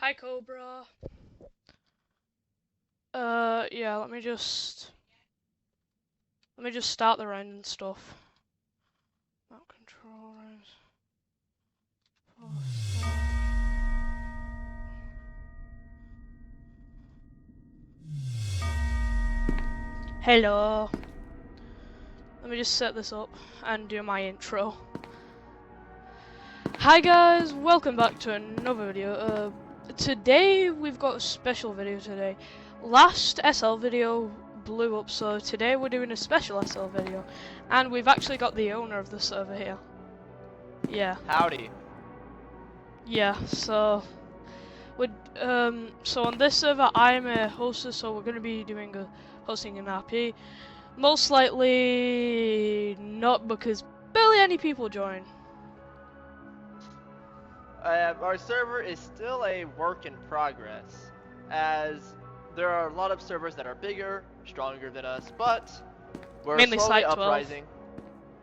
Hi, Cobra. Yeah, let me just start the round and stuff. Map control rounds. Hello. Let me just set this up and do my intro. Hi guys, welcome back to another video. Today we've got a special video today. Last SL video blew up, so today we're doing a special SL video. And we've actually got the owner of the server here. Yeah. Howdy. Yeah, so so on this server I'm a hoster, so we're gonna be hosting an RP. Most likely not, because barely any people join. Our server is still a work in progress, as there are a lot of servers that are bigger, stronger than us, but we're Mainly slowly Site 12. uprising.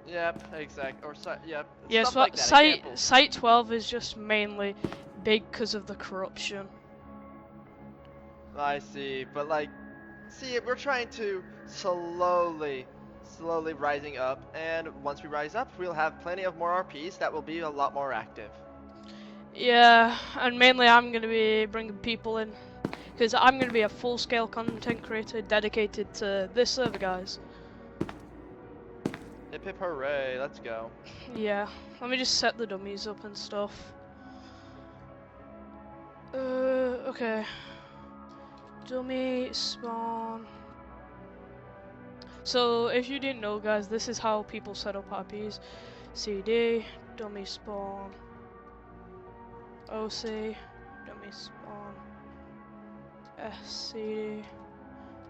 Yep, exact. Yep. Yeah, Stuff so like that. Examples. Site 12 is just mainly big because of the corruption. I see, but see, we're trying to slowly rising up, and once we rise up, we'll have plenty of more RPs that will be a lot more active. Yeah, and mainly I'm gonna be bringing people in, because I'm gonna be a full-scale content creator dedicated to this server, guys. Hip hip hooray! Let's go. Yeah, let me just set the dummies up and stuff. Okay. Dummy spawn. So if you didn't know, guys, this is how people set up RPs. CD, dummy spawn. OC, dummy spawn. SCD,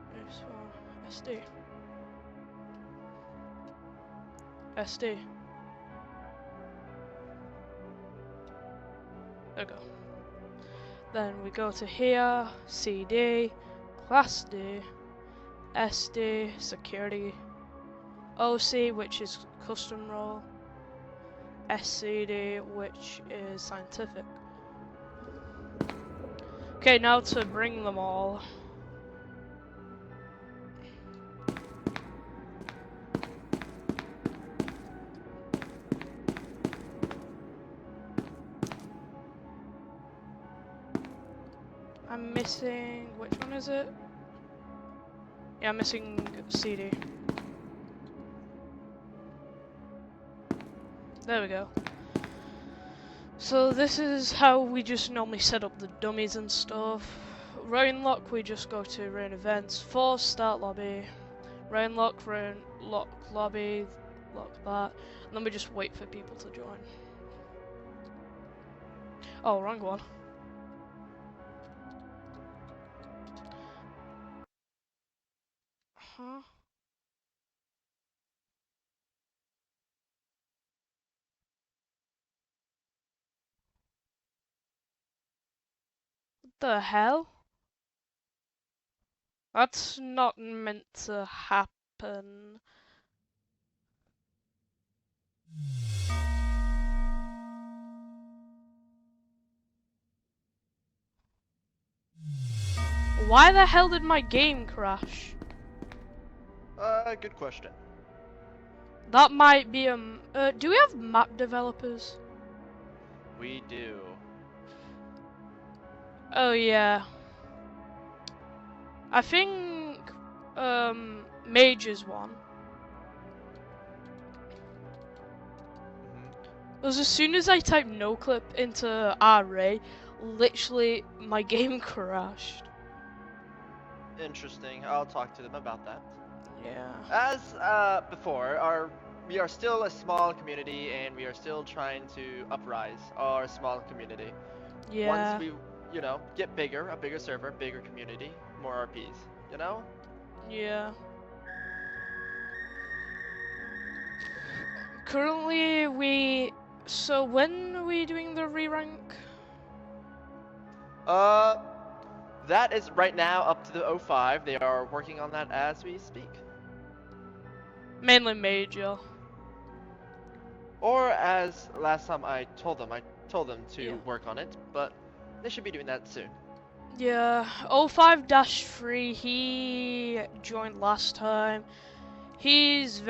dummy spawn. SD. SD. There we go. Then we go to here, CD, class D, SD, security, OC, which is custom role, SCD, which is scientific. Okay, now to bring them all. I'm missing, which one is it? Yeah, I'm missing CD. There we go. So this is how we just normally set up the dummies and stuff. Round lock, we just go to round events, force start lobby, round lock lobby, lock that, and then we just wait for people to join. Oh, wrong one. Huh? What the hell? That's not meant to happen. Why the hell did my game crash? Good question. That might be do we have map developers? We do. Oh yeah. I think Mage is one. Because as soon as I typed NoClip into Array, literally my game crashed. Interesting. I'll talk to them about that. Yeah. As before, we are still a small community, and we are still trying to uprise our small community. Yeah. Once we, get bigger, a bigger server, bigger community, more RPs, you know? Yeah. Currently, so when are we doing the re-rank? That is right now up to the 05. They are working on that as we speak. Mainly Mage, yeah. Or as last time I told them to Yeah. work on it, but They should be doing that soon. Yeah, 05-3, he joined last time. He's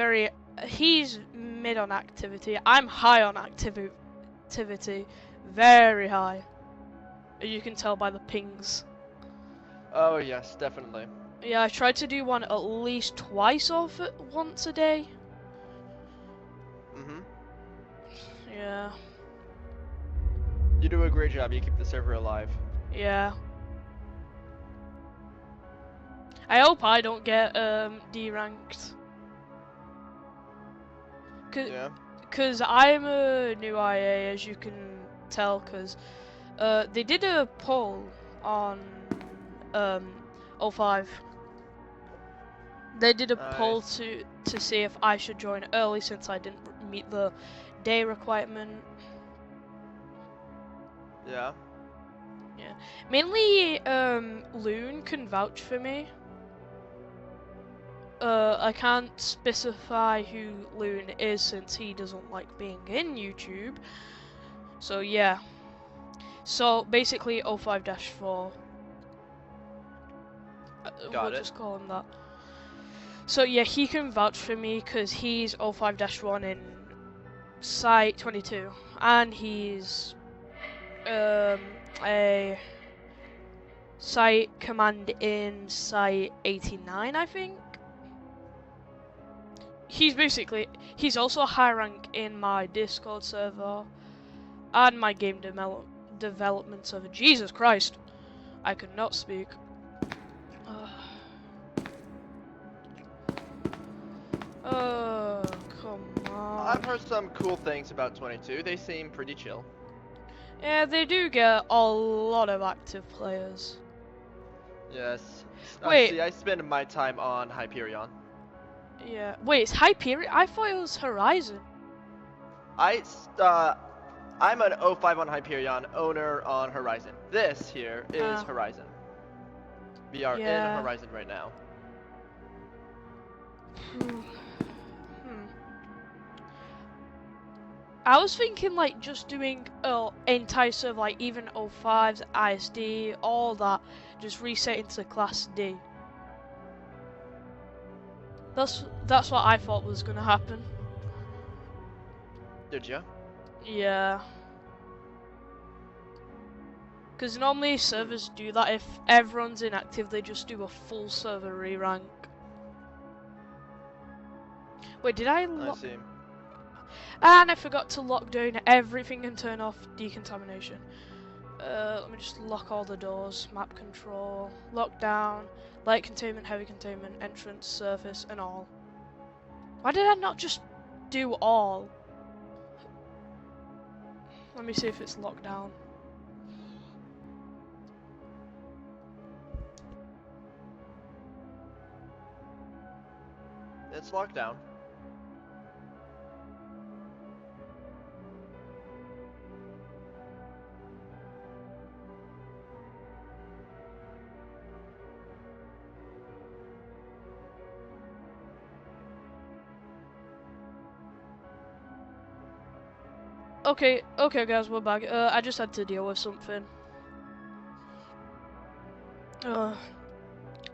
mid on activity. I'm high on activity, very high. As you can tell by the pings. Oh yes, definitely. Yeah, I try to do one at least twice off it once a day. Mhm. Yeah. You do a great job. You keep the server alive. Yeah. I hope I don't get D-ranked. Yeah. Cause I'm a new IA, as you can tell, cause they did a poll on 05. They did a poll Nice. to see if I should join early since I didn't meet the day requirement. Yeah. Yeah. Mainly Loon can vouch for me. I can't specify who Loon is since he doesn't like being in YouTube. So yeah. So basically 05-4. Got We'll it. just call him that. So yeah, he can vouch for me because he's 05-1 in Site 22, and he's a Site command in Site 89, I think. He's also a high rank in my Discord server and my game development server. Jesus Christ, I could not speak. Oh, come on. I've heard some cool things about 22. They seem pretty chill. Yeah, they do get a lot of active players. Yes. Wait. See, I spend my time on Hyperion. Yeah. Wait, it's Hyperion? I thought it was Horizon. I'm an 05 on Hyperion, owner on Horizon. This here is Horizon. We are in Horizon right now. I was thinking like just doing entire server, like even 05s, ISD, all that, just reset into Class D. That's what I thought was gonna happen. Did you? Yeah. Because normally servers do that. If everyone's inactive, they just do a full server re-rank. Wait, did I see. And I forgot to lock down everything and turn off decontamination. Let me just lock all the doors. Map control, lockdown, light containment, heavy containment, entrance, surface, and all. Why did I not just do all? Let me see if it's locked down. It's locked down. Okay, guys, we're back. I just had to deal with something.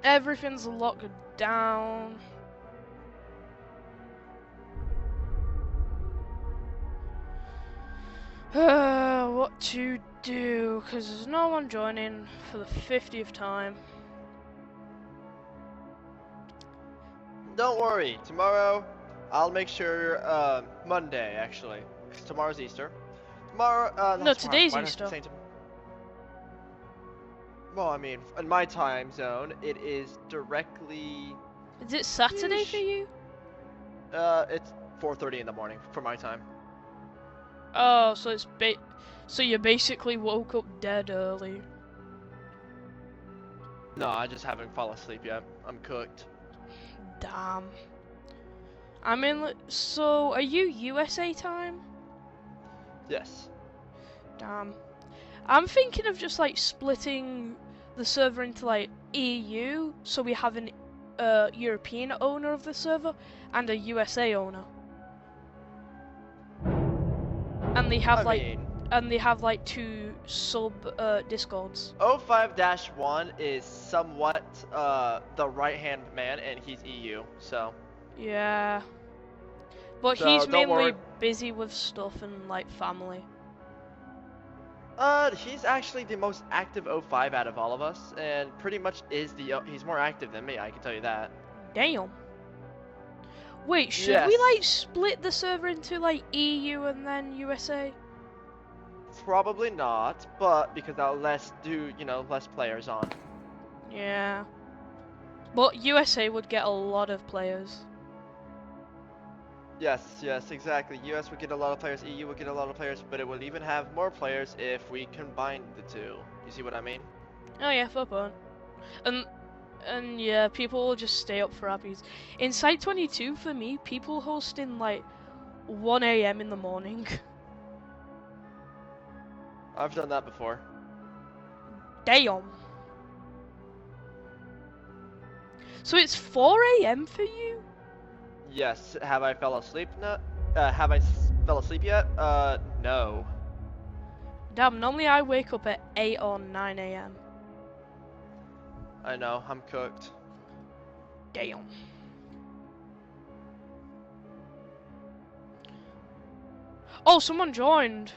Everything's locked down. What to do? Because there's no one joining for the 50th time. Don't worry. Tomorrow, I'll make sure. Monday, actually. Because tomorrow's Easter. Tomorrow. No, today's Easter. Well, I mean, in my time zone, it is directly. Is it Saturday for you? It's 4:30 in the morning for my time. Oh, so it's so you basically woke up dead early. No, I just haven't fallen asleep yet. I'm cooked. Damn. I mean, so are you USA time? Yes. Damn. I'm thinking of just like splitting the server into like EU, so we have an European owner of the server and a USA owner. And they have and they have like 2 sub discords. 05-1 is somewhat the right-hand man, and he's EU, so. Yeah. But So, he's don't mainly worry. busy with stuff and like family. He's actually the most active 05 out of all of us, and pretty much he's more active than me, I can tell you that. Damn. Wait, should we Yes. like split the server into like EU and then USA? Probably not, but because that'll less players on. Yeah. But USA would get a lot of players. Yes, exactly. US would get a lot of players, EU would get a lot of players, but it would even have more players if we combined the two. You see what I mean? Oh yeah, fair point. And yeah, people will just stay up for Abby's. In Site 22, for me, people host in like 1 AM in the morning. I've done that before. Damn. So it's 4 AM for you? Yes. Have I fell asleep? No. Have I fell asleep yet? No. Damn, normally I wake up at 8 or 9 AM. I know. I'm cooked. Damn. Oh, someone joined.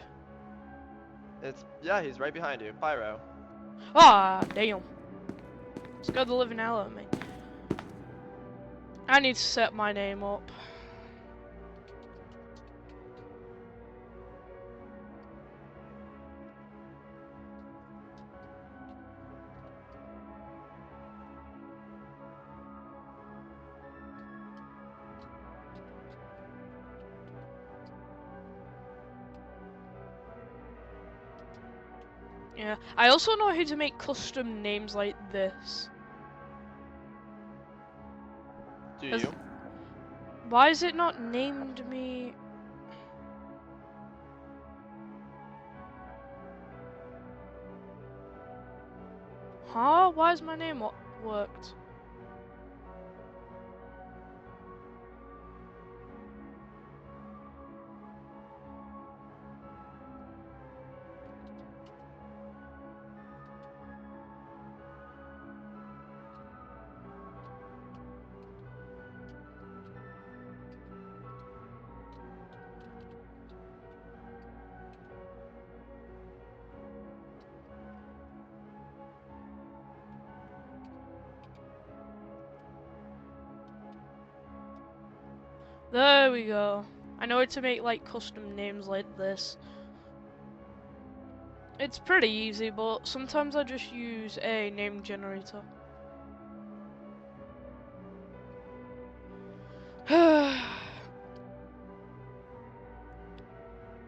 Yeah, he's right behind you, Pyro. Ah, damn. Scared the living hell out of me. I need to set my name up. Yeah, I also know how to make custom names like this. Do Has- you? Why is it not named me? Huh? Why is my name worked? There we go. I know how to make like custom names like this. It's pretty easy, but sometimes I just use a name generator.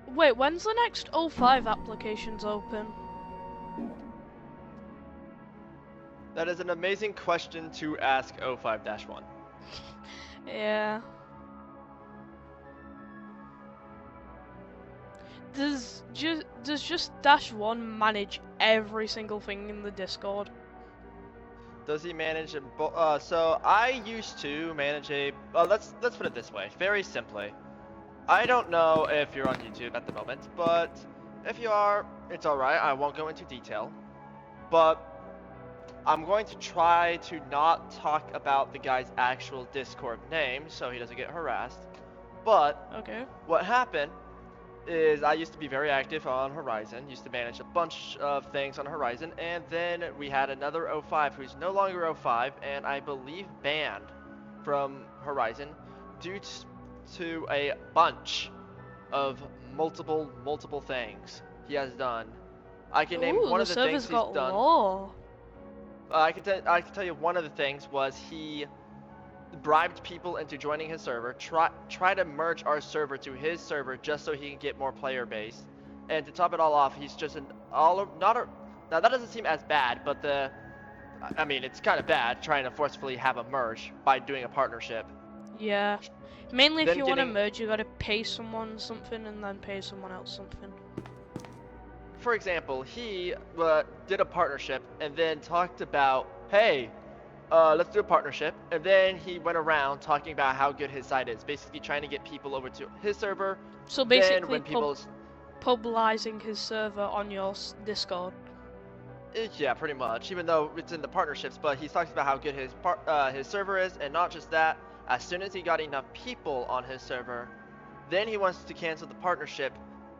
Wait, when's the next 05 applications open? That is an amazing question to ask 05-1. Yeah. Does just -1 manage every single thing in the Discord? Does he manage so I used to manage let's put it this way, very simply. I don't know if you're on YouTube at the moment, but if you are, it's alright, I won't go into detail. But I'm going to try to not talk about the guy's actual Discord name so he doesn't get harassed. But Okay. what happened is I used to be very active on Horizon, used to manage a bunch of things on Horizon, and then we had another 05 who's no longer 05, and I believe banned from Horizon due to a bunch of multiple things he has done. I can name Ooh, one the of the server's things he's got done. law. I can tell you one of the things was he bribed people into joining his server, try to merge our server to his server just so he can get more player base. And to top it all off, he's just now that doesn't seem as bad, but I mean, it's kind of bad trying to forcefully have a merge by doing a partnership. Yeah. Mainly if Then you want to getting- merge, you gotta pay someone something and then pay someone else something. For example, he did a partnership and then talked about, hey, let's do a partnership. And then he went around talking about how good his site is, basically trying to get people over to his server. So Then basically, when people, publicizing his server on your Discord. Yeah, pretty much. Even though it's in the partnerships, but he's talking about how good his server is, and not just that. As soon as he got enough people on his server, then he wants to cancel the partnership,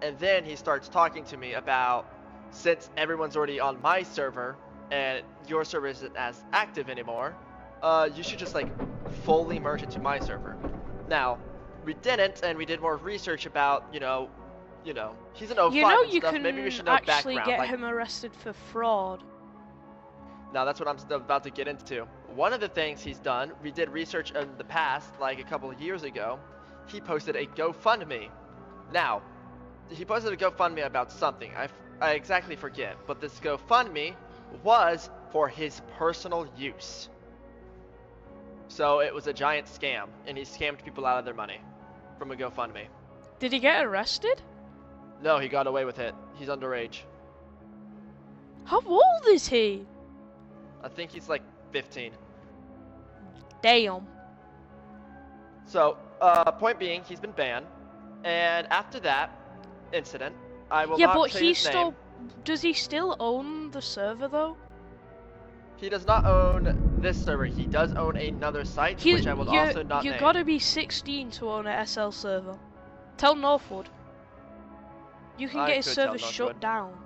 and then he starts talking to me about, since everyone's already on my server and your server isn't as active anymore, you should just like fully merge into my server. Now, we didn't, and we did more research about, he's an 05 You know and you stuff. can Maybe we should know actually background. get Like, him arrested for fraud. now that's what I'm about to get into. One of the things he's done, we did research in the past, like a couple of years ago, he posted a GoFundMe. Now, he posted a GoFundMe about something. I exactly forget, but this GoFundMe was for his personal use. So it was a giant scam, and he scammed people out of their money from a GoFundMe. Did he get arrested? No, he got away with it. He's underage. How old is he? I think he's like 15. Damn. So, point being, he's been banned, and after that incident, I will Yeah, not but say he his still. name. Does he still own the server though? He does not own this server. He does own another site, which I will also not You name. gotta be 16 to own a SL server. Tell Northwood. You can I get his could tell server shut Northwood. down.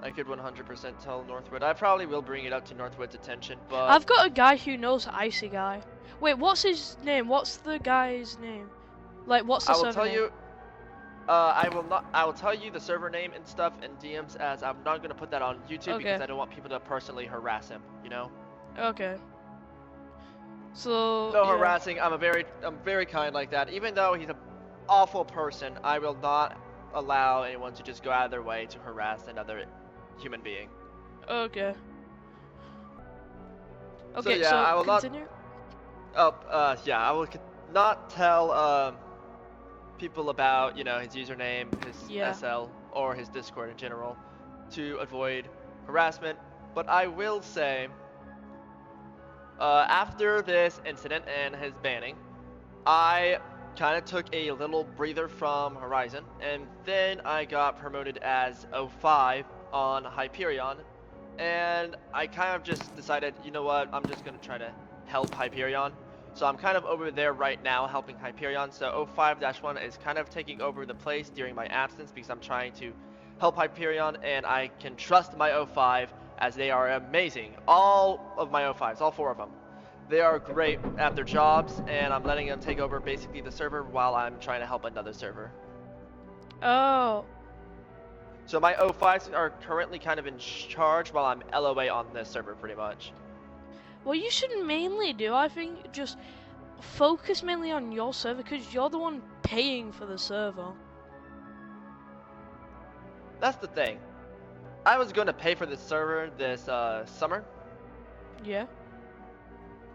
I could 100% tell Northwood. I probably will bring it up to Northwood's attention, but I've got a guy who knows Icy Guy. Wait, what's his name? What's the guy's name? Like, what's the I will server tell name? you. I will not. I will tell you the server name and stuff in DMs, as I'm not gonna put that on YouTube because Okay. I don't want people to personally harass him. You know. Okay. So. No yeah. harassing. I'm very kind like that. Even though he's an awful person, I will not allow anyone to just go out of their way to harass another human being. Okay. Okay, yeah, so I will not- continue. Yeah, I will not tell people about his username, his Yeah. SL, or his Discord in general, to avoid harassment. But I will say, after this incident and his banning, I kind of took a little breather from Horizon, and then I got promoted as 05 on Hyperion, and I kind of just decided, you know what, I'm just gonna try to help Hyperion. So I'm kind of over there right now helping Hyperion. So 05-1 is kind of taking over the place during my absence because I'm trying to help Hyperion, and I can trust my 05 as they are amazing. All of my 05s, all 4 of them. They are great at their jobs, and I'm letting them take over basically the server while I'm trying to help another server. Oh. So my 05s are currently kind of in charge while I'm LOA on this server pretty much. What you should mainly do, I think, just focus mainly on your server because you're the one paying for the server. That's the thing. I was going to pay for this server this summer, Yeah.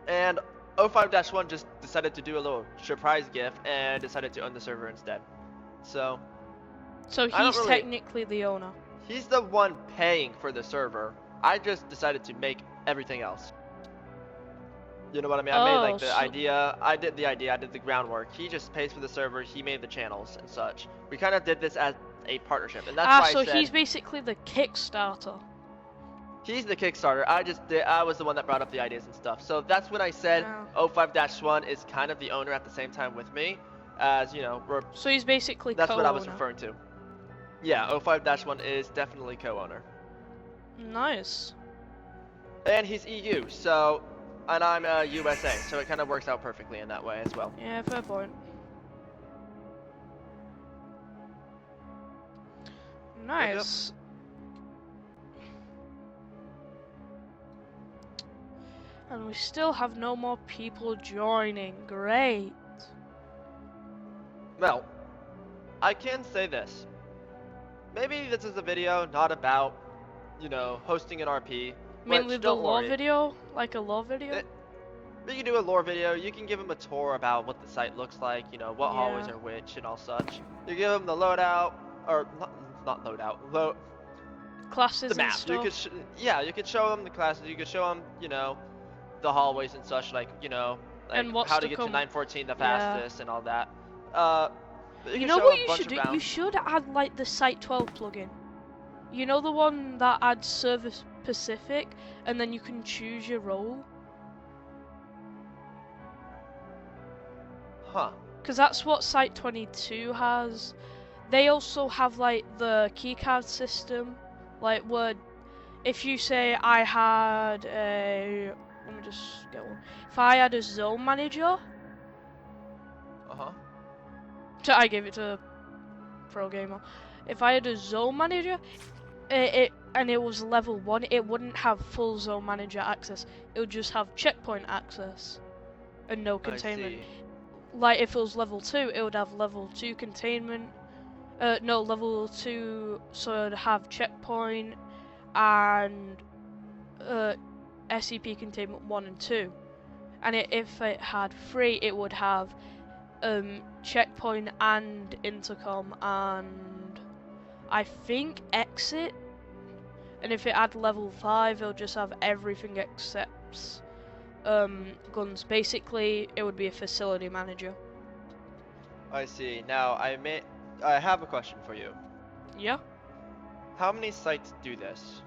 and 05-1 just decided to do a little surprise gift and decided to own the server instead. So So I don't he's really- technically the owner. he's the one paying for the server. I just decided to make everything else. You know what I mean? I made like the so- idea, I did the groundwork. He just pays for the server, he made the channels and such. We kind of did this as a partnership, and that's why So I said he's basically the Kickstarter. he's the Kickstarter. I was the one that brought up the ideas and stuff. So that's when I said Oh. 05-1 is kind of the owner at the same time with me, as So he's basically that's what I was co-owner. referring to. Yeah, 05-1 is definitely co-owner. Nice. And he's EU, so, and I'm USA, so it kind of works out perfectly in that way as well. Yeah, fair point. Nice. And we still have no more people joining. Great. Well, I can say this. Maybe this is a video not about, hosting an RP. Mainly which, the don't lore worry. video? Like a lore video? We can do a lore video. You can give them a tour about what the site looks like, what hallways Yeah. are which and all such. You give them the loadout, or not loadout, Classes the and map. stuff. You could show them the classes. You could show them, the hallways and such, like, And what's how to to get come. to 914 the Yeah. fastest and all that. You You can know show what a you bunch should of do? You rounds. should add like the Site 12 plugin. You know the one that adds server specific, and then you can choose your role. Huh. Because that's what Site 22 has. They also have like the keycard system, like where if you say I had a, let me just get one. If I had a zone manager, Uh-huh. I gave it to Pro Gamer. If I had a zone manager, and it was level 1, it wouldn't have full zone manager access. It would just have checkpoint access and no containment. I see. Like if it was level 2, it would have level 2 containment. No, level 2, so it'd have checkpoint and SCP containment 1 and 2. And if it had 3, it would have checkpoint and intercom and I think exit. And if it had level 5, it'll just have everything except guns. Basically, it would be a facility manager. I see. Now, I have a question for you. Yeah. How many sites do this?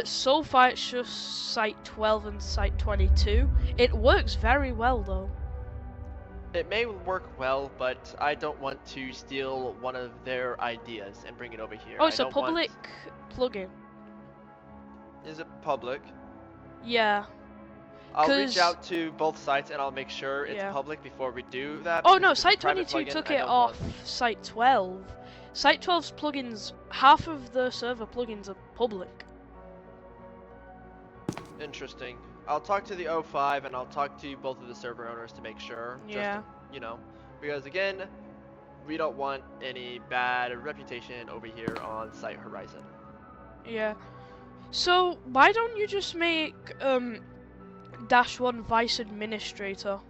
So far it's just Site 12 and Site 22. It works very well though. It may work well, but I don't want to steal one of their ideas and bring it over here. Oh, it's I a don't want- public plugin. Is it public? Yeah. I'll reach 'Cause- out to both sites and I'll make sure it's Yeah. public before we do that. Oh because no, if it's a Site private 22 plugin, took I it don't off want- Site 12. Site 12's plugins, half of the server plugins are public. Interesting. I'll talk to the O5 and I'll talk to both of the server owners to make sure. Yeah. Just to, because again, we don't want any bad reputation over here on Site Horizon. Yeah. So why don't you just make -1 Vice Administrator?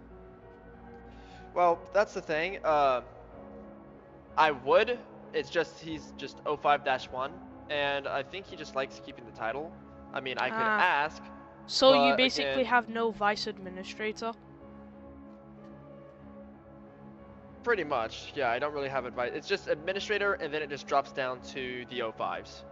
Well, that's the thing. I would. It's just he's just 05-1, and I think he just likes keeping the title. I mean, I could ask. So you But basically again- have no Vice Administrator? Pretty much, yeah. I don't really have advice. It's just administrator, and then it just drops down to the O5s,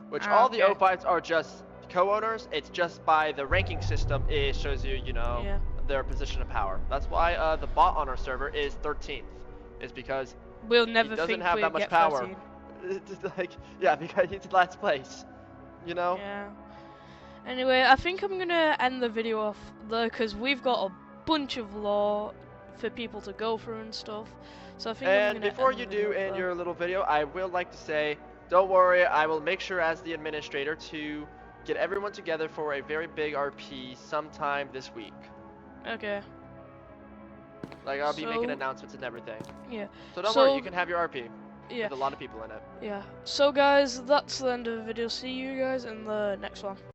which all the Okay. O5s are just co-owners. It's just by the ranking system, it shows you, Yeah. their position of power. That's why the bot on our server is 13th, is because We'll never doesn't think have we'd that much get power. 13. it's like, yeah, because he's last place, Yeah. Anyway, I think I'm gonna end the video off there because we've got a bunch of lore for people to go through and stuff. So I think I'm And gonna before end you the do video end there. your little video, I will like to say, don't worry, I will make sure as the administrator to get everyone together for a very big RP sometime this week. Okay. Like, I'll be making So- announcements and everything. Yeah. So don't So- worry, you can have your RP Yeah. with a lot of people in it. Yeah. So guys, that's the end of the video. See you guys in the next one.